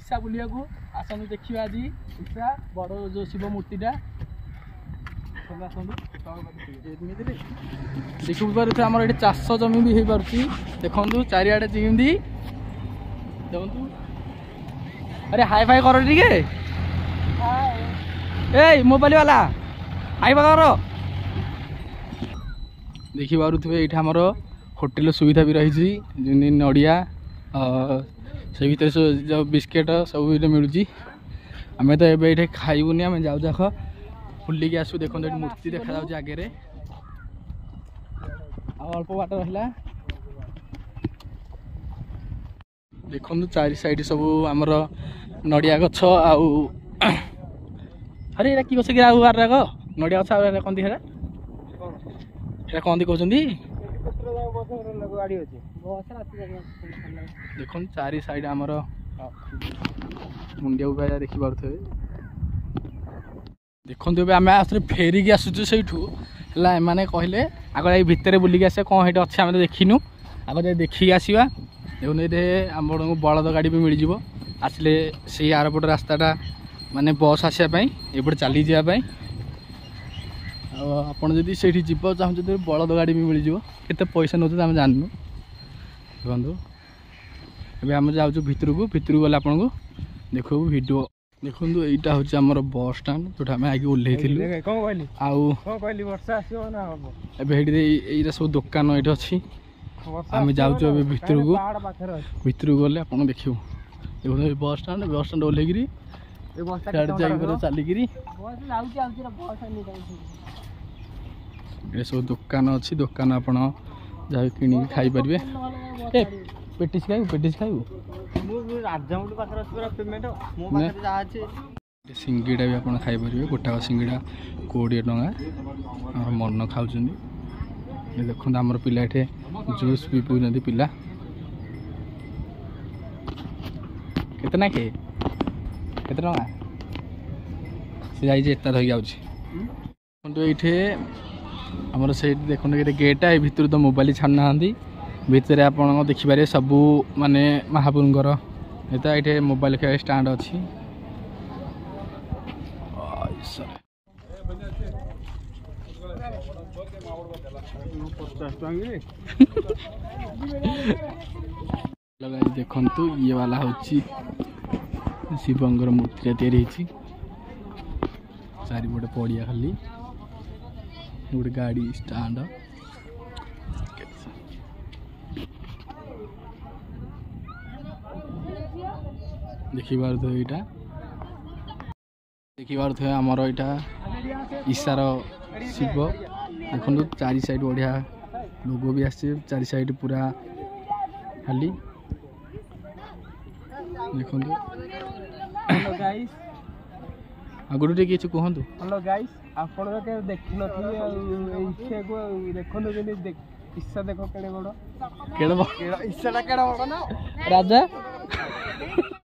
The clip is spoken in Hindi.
इच्छा बुलिया को आसନ୍ତୁ ଦେଖିବା ଆଜି ଇଚ୍ଛା ବଡ଼ ଯୋଉ ଶିବ ମୂର୍ତ୍ତିଟା ଦେଖିପାରୁଥିବେ ଆମର ଏଠି ଚାଷ ଜମି ବି ହେଇପାରୁଛି ଦେଖନ୍ତୁ ଚାରିଆଡ଼େ ଯେମିତି ଦେଖନ୍ତୁ अरे हाई फाई करो टे ए मोबाइल वाला हाई फाई कर देखिपे ये आमर होटेल सुविधा भी रही नड़िया से भर जो बिस्केट सब मिलूँ आम तो ये खाइबुनि आम जाऊ जाख बुलिकी आसू देखो ये मूर्ति देखा आगे अल्प बाट रहा देखो चारि साइड सब आमर नड़िया गछ आउ अरे ये कि गछ कि आराग नड़िया गछ आगे कहती है कहती कहते देखो चारि साइड आमर मुंडिया उपाय देखिपे देखो आम आसरे फेरिकी आसुचु से मैंने कहले आग भितर बुलिकी आस कौन ये अच्छे आम तो देखिनु आग देखिकी आसवा देखो ये आम बलद गाड़ी भी मिल जाव आसले से आरपट रास्ताटा माने बस आसापी एपटे चली जावाई आपड़ जदि से जीव चाहते बलद गाड़ी भी मिल जाव केते पैसा नौ आम जानू देखो ये आम जाऊँ भितर को गले आपन को देखो वीडियो देखो यहाँ हूँ आम बस स्टाण जो आम आगे ओह्ल सब दुकान ये अच्छी आम जाऊँ भितर को गले आप देखो देखो बस स्टाण ओह्ल चलिकी सब दुकान अच्छी दुकान आप जहाँ कि खाई पारे पेटिस खाइबू सिंगिड़ा भी आप खाईपर गोटाक सिंगिड़ा 20 टंका मन खाऊँ देखो आमर पिला ये जूस भी पीना पिला केतना के केते टंका से जाए धरिक ये आमर से देखो गेटा ये भितर तो मोबाइल छाड़ना भितर आप देखिपारे सबू माने महापुरुषर ये मोबाइल खेल स्टाण्ड अच्छी देखु ये वाला हूँ शिवंकर मूर्ति या चारिपटे पड़िया खाली गोटे गाड़ी स्टाण्ड देखिपारे यहाँ देखिपारे आमर यहाँ ईशार शिव देखो चारि साइड बढ़िया लोगो भी आसे चारि साइड पूरा खाली देखो आगुटे किसी कहतु हेलो गाइस आप देखी देखो ईशा देखो केड़े बड़ ईशा केड़ा बड़ ना राजा